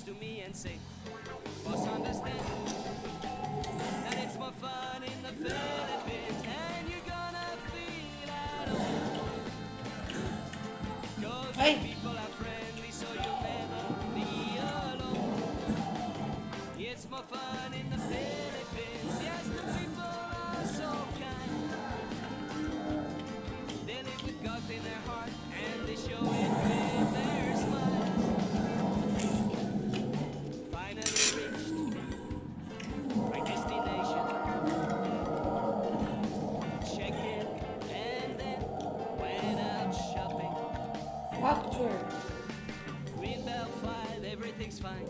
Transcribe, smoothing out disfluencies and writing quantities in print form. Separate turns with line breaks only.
close to me and say, "Boss, understand that it's more fun in the Philippines, and you're gonna feel at home. 'Cause the
Ay!
people are friendly, so you'll never be alone. It's more fun in the Philippines. Yes, the people are so kind. They live with God in their heart, and they show it with their smiles. Finally reached my destination. Checked in, and then went out shopping.
Factor.
Greenbelt 5, everything's fine.